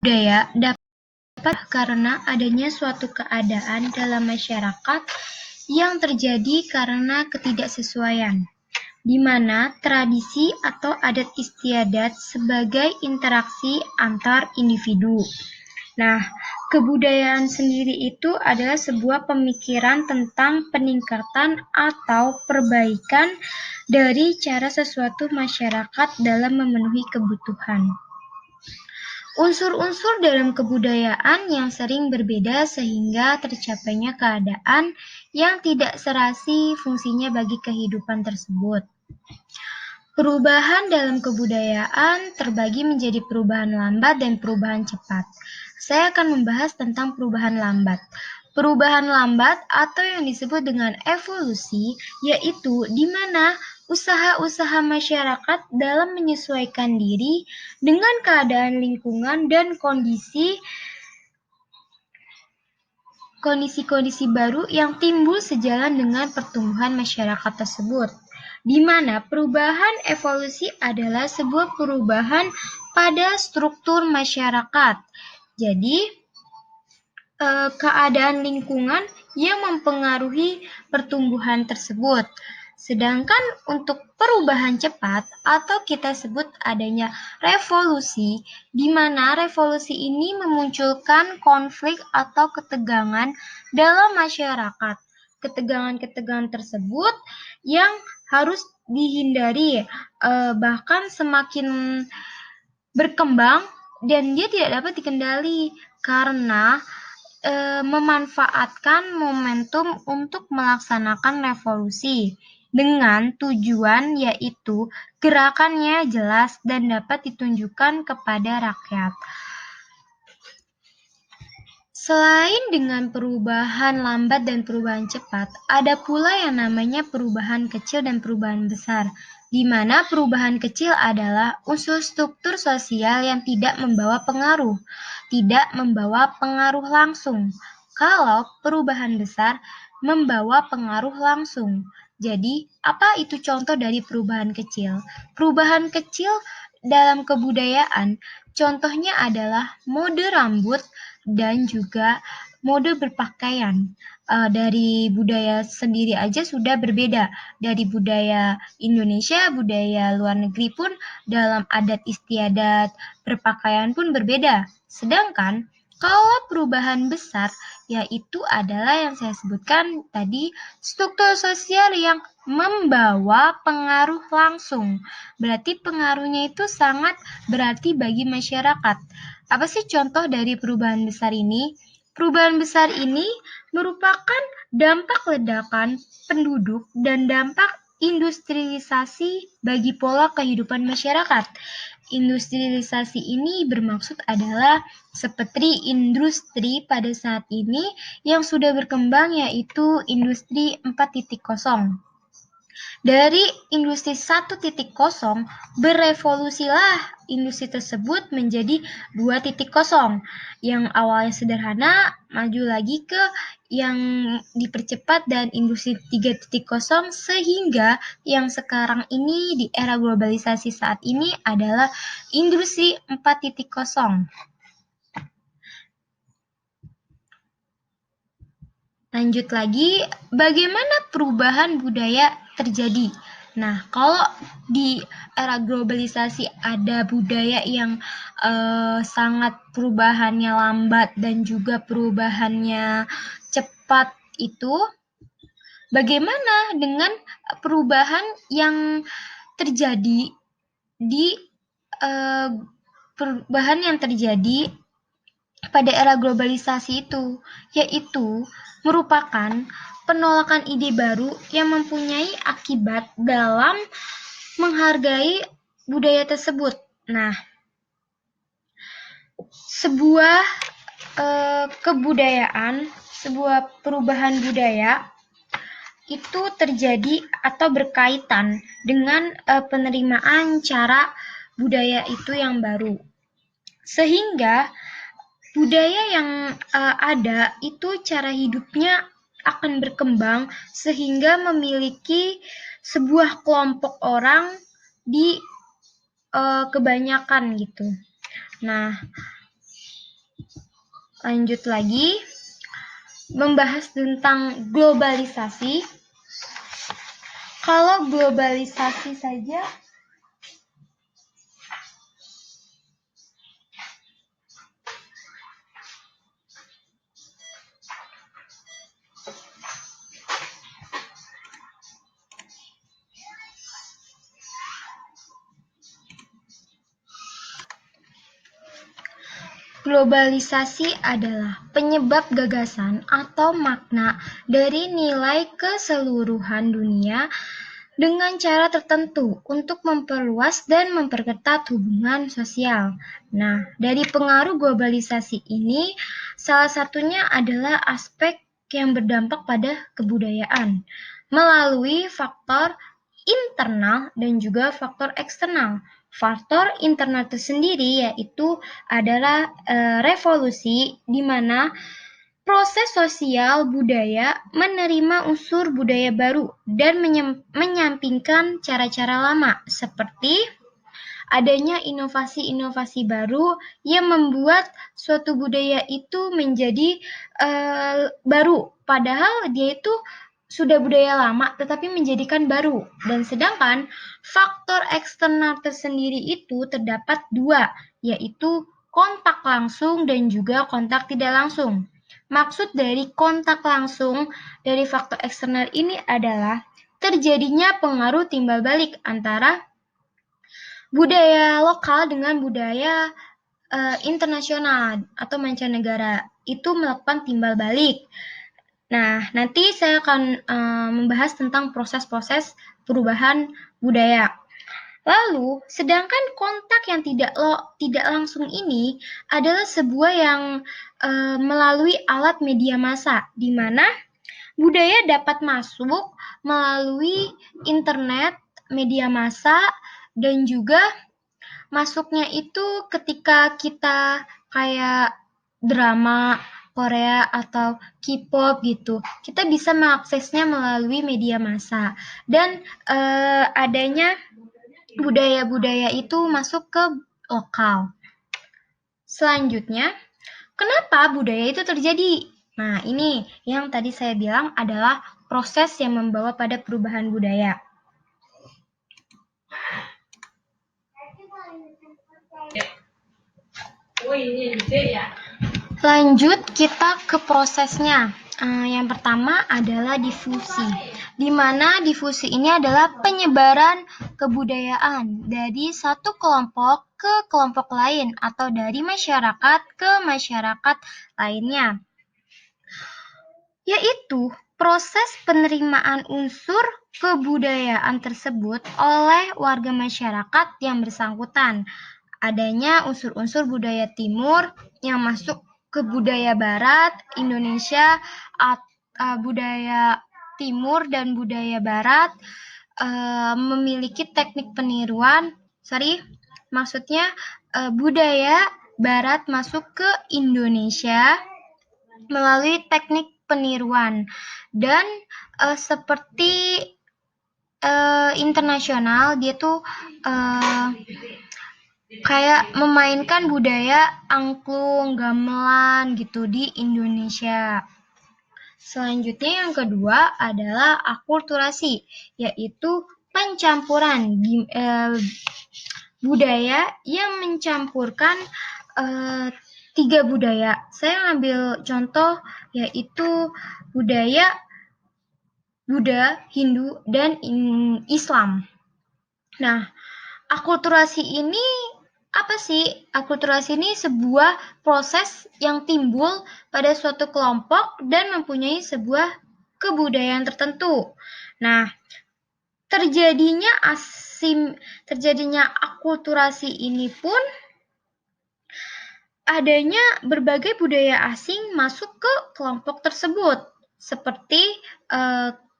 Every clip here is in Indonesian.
budaya dapat karena adanya suatu keadaan dalam masyarakat yang terjadi karena ketidaksesuaian, di mana tradisi atau adat istiadat sebagai interaksi antar individu. Nah, kebudayaan sendiri itu adalah sebuah pemikiran tentang peningkatan atau perbaikan dari cara sesuatu masyarakat dalam memenuhi kebutuhan. Unsur-unsur dalam kebudayaan yang sering berbeda sehingga tercapainya keadaan yang tidak serasi fungsinya bagi kehidupan tersebut. Perubahan dalam kebudayaan terbagi menjadi perubahan lambat dan perubahan cepat. Saya akan membahas tentang perubahan lambat. Perubahan lambat atau yang disebut dengan evolusi, yaitu di mana usaha-usaha masyarakat dalam menyesuaikan diri dengan keadaan lingkungan dan kondisi-kondisi baru yang timbul sejalan dengan pertumbuhan masyarakat tersebut, di mana perubahan evolusi adalah sebuah perubahan pada struktur masyarakat. Jadi, keadaan lingkungan yang mempengaruhi pertumbuhan tersebut. Sedangkan untuk perubahan cepat atau kita sebut adanya revolusi, di mana revolusi ini memunculkan konflik atau ketegangan dalam masyarakat. Ketegangan-ketegangan tersebut yang harus dihindari, bahkan semakin berkembang dan dia tidak dapat dikendali karena memanfaatkan momentum untuk melaksanakan revolusi dengan tujuan yaitu gerakannya jelas dan dapat ditunjukkan kepada rakyat. Selain dengan perubahan lambat dan perubahan cepat, ada pula yang namanya perubahan kecil dan perubahan besar, di mana perubahan kecil adalah unsur struktur sosial yang tidak membawa pengaruh langsung. Kalau perubahan besar membawa pengaruh langsung. Jadi, apa itu contoh dari perubahan kecil? Perubahan kecil dalam kebudayaan, contohnya adalah mode rambut dan juga mode berpakaian. Dari budaya sendiri aja sudah berbeda. Dari budaya Indonesia, budaya luar negeri pun dalam adat istiadat berpakaian pun berbeda. Sedangkan kalau perubahan besar, yaitu adalah yang saya sebutkan tadi, struktur sosial yang membawa pengaruh langsung. Berarti pengaruhnya itu sangat berarti bagi masyarakat. Apa sih contoh dari perubahan besar ini? Perubahan besar ini merupakan dampak ledakan penduduk dan dampak industrialisasi bagi pola kehidupan masyarakat. Industrialisasi ini bermaksud adalah seperti industri pada saat ini yang sudah berkembang yaitu industri 4.0. Dari industri 1.0 berevolusilah industri tersebut menjadi 2.0 yang awalnya sederhana maju lagi ke yang dipercepat dan industri 3.0 sehingga yang sekarang ini di era globalisasi saat ini adalah industri 4.0. Lanjut lagi, bagaimana perubahan budaya terjadi? Nah, kalau di era globalisasi ada budaya yang sangat perubahannya lambat dan juga perubahannya cepat itu, bagaimana dengan perubahan yang terjadi di pada era globalisasi itu, yaitu merupakan penolakan ide baru yang mempunyai akibat dalam menghargai budaya tersebut. Nah, sebuah kebudayaan, sebuah perubahan budaya itu terjadi atau berkaitan dengan penerimaan cara budaya itu yang baru. Sehingga budaya yang ada itu cara hidupnya akan berkembang sehingga memiliki sebuah kelompok orang di kebanyakan gitu. Nah, Lanjut lagi, membahas tentang globalisasi. Kalau globalisasi saja, globalisasi adalah penyebab gagasan atau makna dari nilai keseluruhan dunia dengan cara tertentu untuk memperluas dan memperketat hubungan sosial. Nah, dari pengaruh globalisasi ini, salah satunya adalah aspek yang berdampak pada kebudayaan melalui faktor internal dan juga faktor eksternal. Faktor internal tersendiri yaitu adalah revolusi di mana proses sosial budaya menerima unsur budaya baru dan menyampingkan cara-cara lama seperti adanya inovasi-inovasi baru yang membuat suatu budaya itu menjadi baru, padahal dia itu sudah budaya lama tetapi menjadikan baru. Dan sedangkan faktor eksternal tersendiri itu terdapat dua, yaitu kontak langsung dan juga kontak tidak langsung. Maksud dari kontak langsung dari faktor eksternal ini adalah terjadinya pengaruh timbal balik antara budaya lokal dengan budaya internasional atau mancanegara itu melakukan timbal balik. Nah, nanti saya akan membahas tentang proses-proses perubahan budaya. Lalu, sedangkan kontak yang tidak langsung ini adalah sebuah yang melalui alat media massa, di mana budaya dapat masuk melalui internet, media massa, dan juga masuknya itu ketika kita kayak drama Korea atau K-pop gitu. Kita bisa mengaksesnya melalui media massa. Dan adanya budaya-budaya itu masuk ke lokal. Selanjutnya, kenapa budaya itu terjadi? Nah, ini yang tadi saya bilang adalah proses yang membawa pada perubahan budaya. Lanjut kita ke prosesnya. Yang pertama adalah difusi, di mana difusi ini adalah penyebaran kebudayaan dari satu kelompok ke kelompok lain atau dari masyarakat ke masyarakat lainnya, yaitu proses penerimaan unsur kebudayaan tersebut oleh warga masyarakat yang bersangkutan. Adanya unsur-unsur budaya timur yang masuk ke budaya barat Indonesia, budaya timur dan budaya barat memiliki teknik peniruan, maksudnya budaya barat masuk ke Indonesia melalui teknik peniruan dan seperti internasional dia tuh kayak memainkan budaya angklung, gamelan gitu di Indonesia. Selanjutnya yang kedua adalah akulturasi, yaitu pencampuran budaya yang mencampurkan tiga budaya. Saya ambil contoh yaitu budaya Buddha, Hindu, dan Islam. Nah, akulturasi ini apa sih? Akulturasi ini sebuah proses yang timbul pada suatu kelompok dan mempunyai sebuah kebudayaan tertentu. Nah, terjadinya akulturasi ini pun adanya berbagai budaya asing masuk ke kelompok tersebut, seperti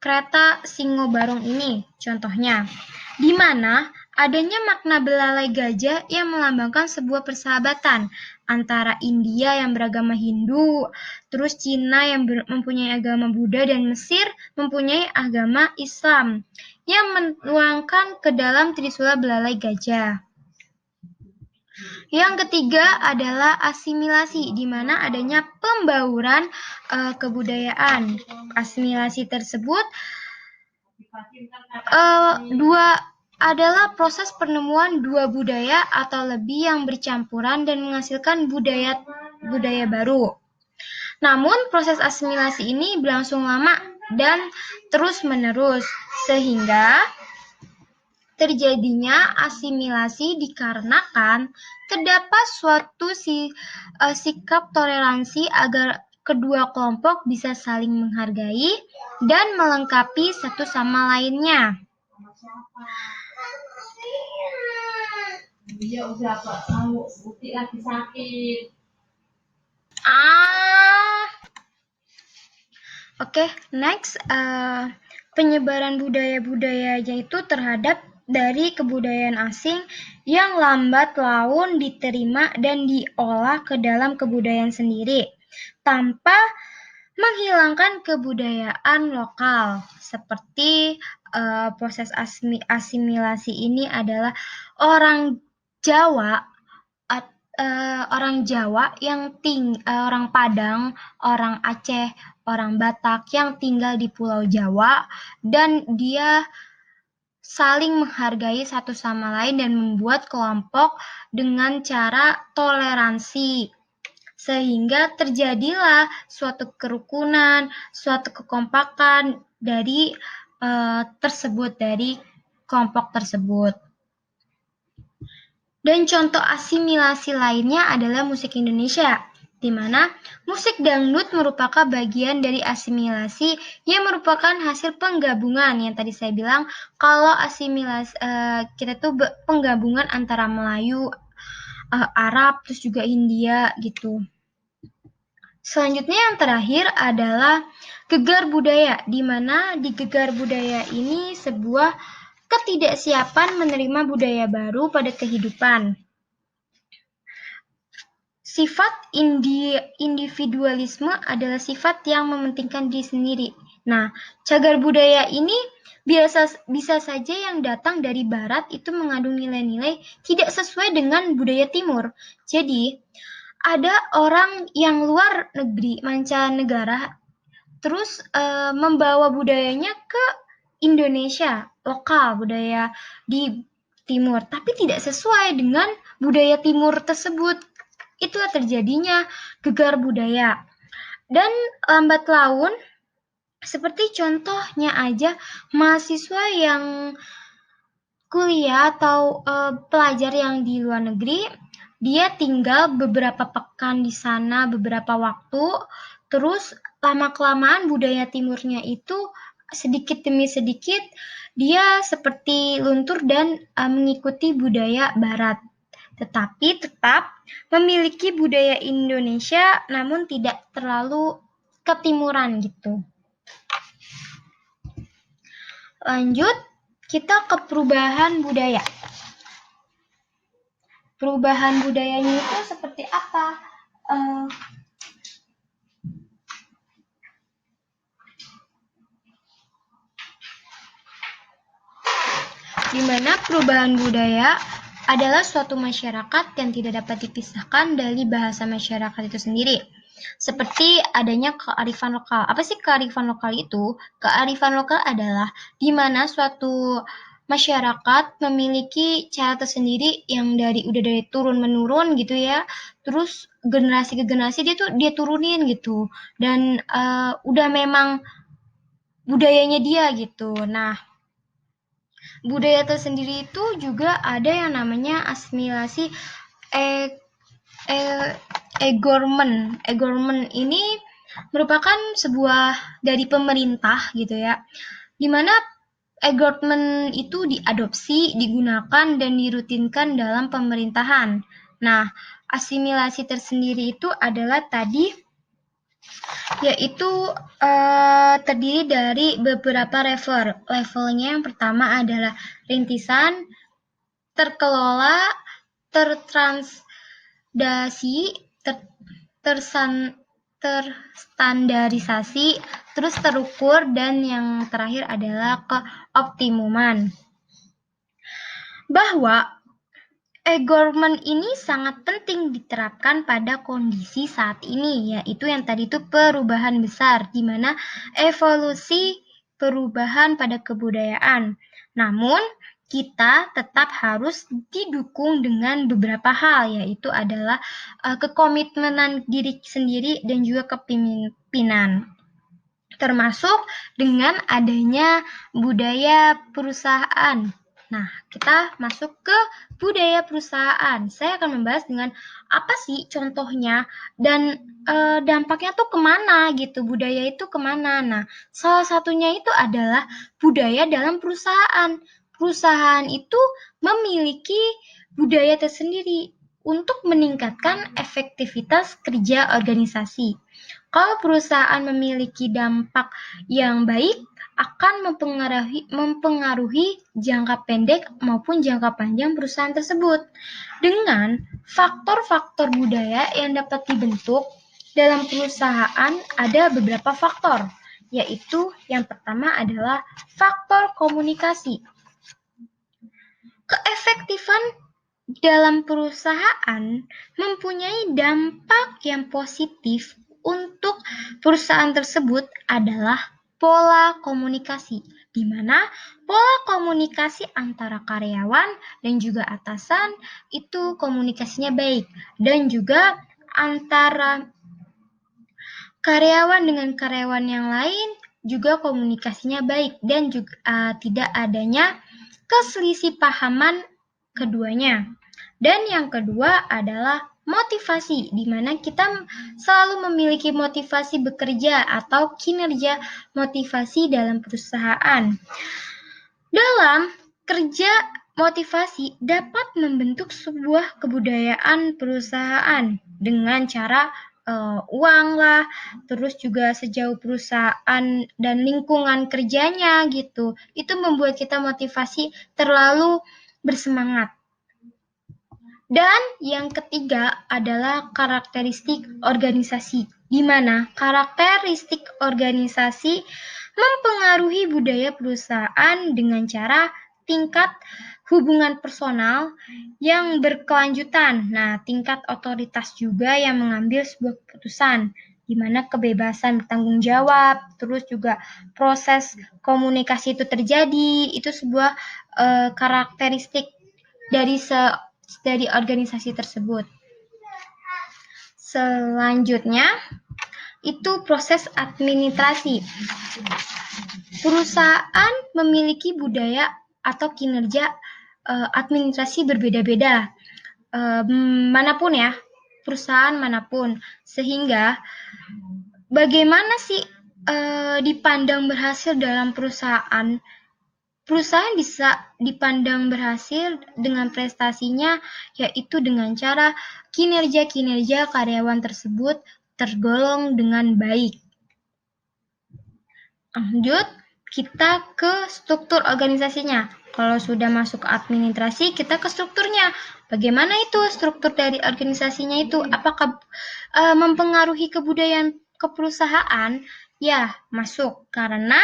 kereta Singo Barong ini contohnya, di mana adanya makna belalai gajah yang melambangkan sebuah persahabatan antara India yang beragama Hindu, terus Cina yang mempunyai agama Buddha, dan Mesir mempunyai agama Islam yang menuangkan ke dalam trisula belalai gajah. Yang ketiga adalah asimilasi, di mana adanya pembauran kebudayaan. Asimilasi tersebut adalah proses penemuan dua budaya atau lebih yang bercampuran dan menghasilkan budaya baru. Namun proses asimilasi ini berlangsung lama dan terus-menerus, sehingga terjadinya asimilasi dikarenakan terdapat suatu sikap toleransi agar kedua kelompok bisa saling menghargai dan melengkapi satu sama lainnya. Oke, next, penyebaran budaya-budaya yaitu terhadap dari kebudayaan asing yang lambat laun diterima dan diolah ke dalam kebudayaan sendiri tanpa menghilangkan kebudayaan lokal. Seperti proses asimilasi ini adalah orang Jawa orang Padang, orang Aceh, orang Batak yang tinggal di Pulau Jawa, dan dia saling menghargai satu sama lain dan membuat kelompok dengan cara toleransi. Sehingga terjadilah suatu kerukunan, suatu kekompakan dari kelompok tersebut. Dan contoh asimilasi lainnya adalah musik Indonesia, di mana musik dangdut merupakan bagian dari asimilasi yang merupakan hasil penggabungan yang tadi saya bilang kalau asimilasi kita tuh penggabungan antara Melayu, Arab, terus juga India gitu. Selanjutnya yang terakhir adalah gegar budaya, di mana di gegar budaya ini sebuah ketidaksiapan menerima budaya baru pada kehidupan. Sifat individualisme adalah sifat yang mementingkan diri sendiri. Nah, cagar budaya ini bisa saja yang datang dari barat itu mengandung nilai-nilai tidak sesuai dengan budaya timur. Jadi, ada orang yang luar negeri, mancanegara, terus membawa budayanya ke Indonesia, lokal, budaya di timur, tapi tidak sesuai dengan budaya timur tersebut. Itulah terjadinya gegar budaya. Dan lambat laun, seperti contohnya aja, mahasiswa yang kuliah atau pelajar yang di luar negeri, dia tinggal beberapa pekan di sana, beberapa waktu, terus lama-kelamaan budaya timurnya itu sedikit demi sedikit dia seperti luntur dan mengikuti budaya barat. Tetapi tetap memiliki budaya Indonesia namun tidak terlalu ketimuran gitu. Lanjut, kita ke perubahan budaya. Perubahan budayanya itu seperti apa? Di mana perubahan budaya adalah suatu masyarakat yang tidak dapat dipisahkan dari bahasa masyarakat itu sendiri. Seperti adanya kearifan lokal. Apa sih kearifan lokal itu? Kearifan lokal adalah di mana suatu masyarakat memiliki cara tersendiri yang udah dari turun menurun gitu ya. Terus generasi ke generasi dia turunin gitu. Dan udah memang budayanya dia gitu. Nah, budaya tersendiri itu juga ada yang namanya asimilasi e-government. E-government ini merupakan sebuah dari pemerintah gitu ya, di mana e-government itu diadopsi, digunakan, dan dirutinkan dalam pemerintahan. Nah, asimilasi tersendiri itu adalah tadi yaitu terdiri dari beberapa level. Levelnya yang pertama adalah rintisan, terkelola, tertransdasi, terstandarisasi, terus terukur, dan yang terakhir adalah keoptimuman. Bahwa E-government ini sangat penting diterapkan pada kondisi saat ini, yaitu yang tadi itu perubahan besar, di mana evolusi perubahan pada kebudayaan. Namun, kita tetap harus didukung dengan beberapa hal, yaitu adalah kekomitmenan diri sendiri dan juga kepemimpinan, termasuk dengan adanya budaya perusahaan. Nah, kita masuk ke budaya perusahaan. Saya akan membahas dengan apa sih contohnya dan dampaknya tuh kemana gitu, budaya itu kemana. Nah, salah satunya itu adalah budaya dalam perusahaan. Perusahaan itu memiliki budaya tersendiri untuk meningkatkan efektivitas kerja organisasi. Kalau perusahaan memiliki dampak yang baik, akan mempengaruhi jangka pendek maupun jangka panjang perusahaan tersebut. Dengan faktor-faktor budaya yang dapat dibentuk dalam perusahaan ada beberapa faktor, yaitu yang pertama adalah faktor komunikasi. Keefektifan dalam perusahaan mempunyai dampak yang positif untuk perusahaan tersebut adalah pola komunikasi, di mana pola komunikasi antara karyawan dan juga atasan itu komunikasinya baik, dan juga antara karyawan dengan karyawan yang lain juga komunikasinya baik dan juga tidak adanya keselisih pahaman keduanya. Dan yang kedua adalah motivasi, di mana kita selalu memiliki motivasi bekerja atau kinerja motivasi dalam perusahaan. Dalam kerja motivasi dapat membentuk sebuah kebudayaan perusahaan dengan cara uang lah, terus juga sejauh perusahaan dan lingkungan kerjanya gitu. Itu membuat kita motivasi terlalu bersemangat. Dan yang ketiga adalah karakteristik organisasi, di mana karakteristik organisasi mempengaruhi budaya perusahaan dengan cara tingkat hubungan personal yang berkelanjutan. Nah, tingkat otoritas juga yang mengambil sebuah keputusan, di mana kebebasan bertanggung jawab, terus juga proses komunikasi itu terjadi, itu sebuah karakteristik dari organisasi tersebut. Selanjutnya, itu proses administrasi. Perusahaan memiliki budaya atau kinerja administrasi berbeda-beda, manapun ya, perusahaan manapun, sehingga bagaimana sih dipandang berhasil dalam perusahaan? Perusahaan bisa dipandang berhasil dengan prestasinya, yaitu dengan cara kinerja-kinerja karyawan tersebut tergolong dengan baik. Lanjut, kita ke struktur organisasinya. Kalau sudah masuk ke administrasi, kita ke strukturnya. Bagaimana itu struktur dari organisasinya itu? Apakah mempengaruhi kebudayaan keperusahaan? Ya, masuk. Karena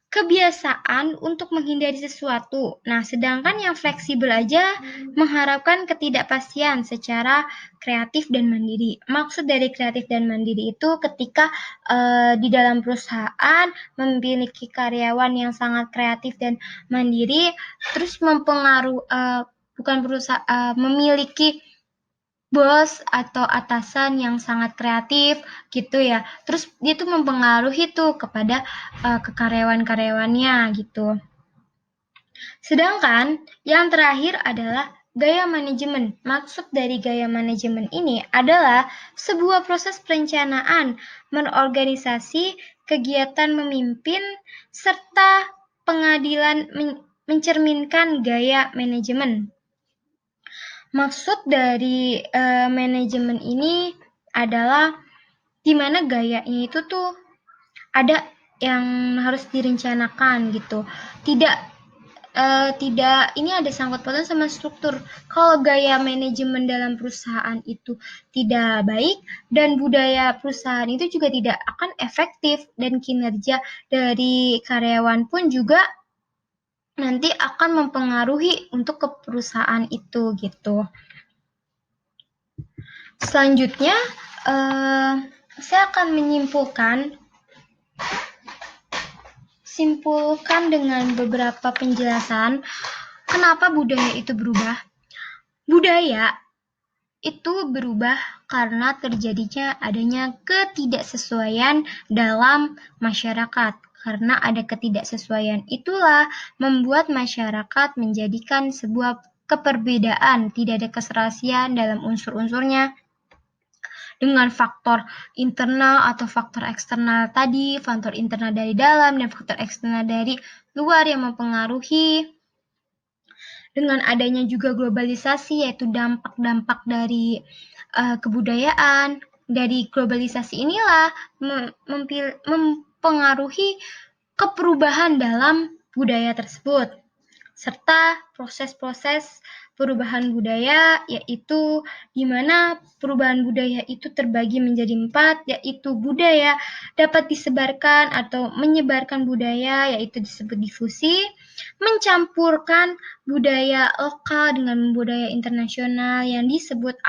kebiasaan untuk menghindari sesuatu. Nah, sedangkan yang fleksibel aja mengharapkan ketidakpastian secara kreatif dan mandiri. Maksud dari kreatif dan mandiri itu ketika di dalam perusahaan memiliki karyawan yang sangat kreatif dan mandiri, terus memiliki bos atau atasan yang sangat kreatif gitu ya. Terus dia tuh mempengaruhi tuh kepada ke karyawan-karyawannya gitu. Sedangkan yang terakhir adalah gaya manajemen. Maksud dari gaya manajemen ini adalah sebuah proses perencanaan, mengorganisasi kegiatan memimpin serta pengadilan mencerminkan gaya manajemen. Maksud dari manajemen ini adalah di mana gayanya itu tuh ada yang harus direncanakan gitu. Tidak ini ada sangkut pautnya sama struktur. Kalau gaya manajemen dalam perusahaan itu tidak baik dan budaya perusahaan itu juga tidak akan efektif dan kinerja dari karyawan pun juga nanti akan mempengaruhi untuk ke perusahaan itu gitu. Selanjutnya, saya akan simpulkan dengan beberapa penjelasan kenapa budaya itu berubah. Budaya itu berubah karena terjadinya adanya ketidaksesuaian dalam masyarakat. Karena ada ketidaksesuaian itulah membuat masyarakat menjadikan sebuah keperbedaan, tidak ada keserasian dalam unsur-unsurnya. Dengan faktor internal atau faktor eksternal tadi, faktor internal dari dalam dan faktor eksternal dari luar yang mempengaruhi. Dengan adanya juga globalisasi, yaitu dampak-dampak dari kebudayaan. Dari globalisasi inilah mempengaruhi keperubahan dalam budaya tersebut, serta proses-proses perubahan budaya, yaitu di mana perubahan budaya itu terbagi menjadi 4, yaitu budaya dapat disebarkan atau menyebarkan budaya, yaitu disebut difusi, mencampurkan budaya lokal dengan budaya internasional yang disebut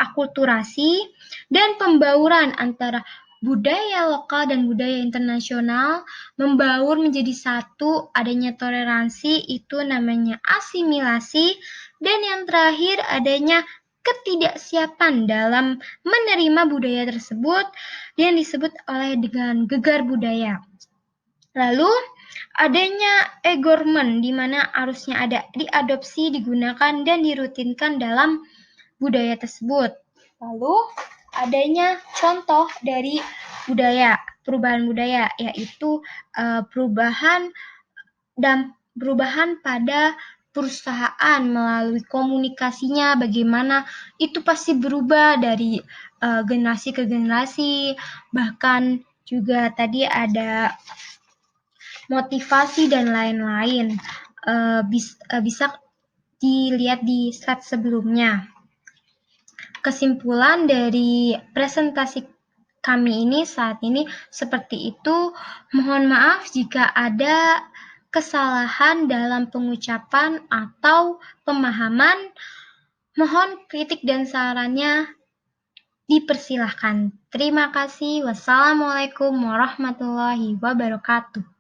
akulturasi, dan pembauran antara budaya lokal dan budaya internasional membaur menjadi satu, adanya toleransi, itu namanya asimilasi, dan yang terakhir adanya ketidaksiapan dalam menerima budaya tersebut yang disebut dengan gegar budaya. Lalu adanya egoisme di mana harusnya ada diadopsi, digunakan, dan dirutinkan dalam budaya tersebut. Lalu adanya contoh dari perubahan budaya, yaitu perubahan pada perusahaan melalui komunikasinya, bagaimana itu pasti berubah dari generasi ke generasi, bahkan juga tadi ada motivasi dan lain-lain. Bisa dilihat di slide sebelumnya. Kesimpulan dari presentasi kami ini saat ini seperti itu. Mohon maaf jika ada kesalahan dalam pengucapan atau pemahaman. Mohon kritik dan sarannya dipersilahkan. Terima kasih. Wassalamualaikum warahmatullahi wabarakatuh.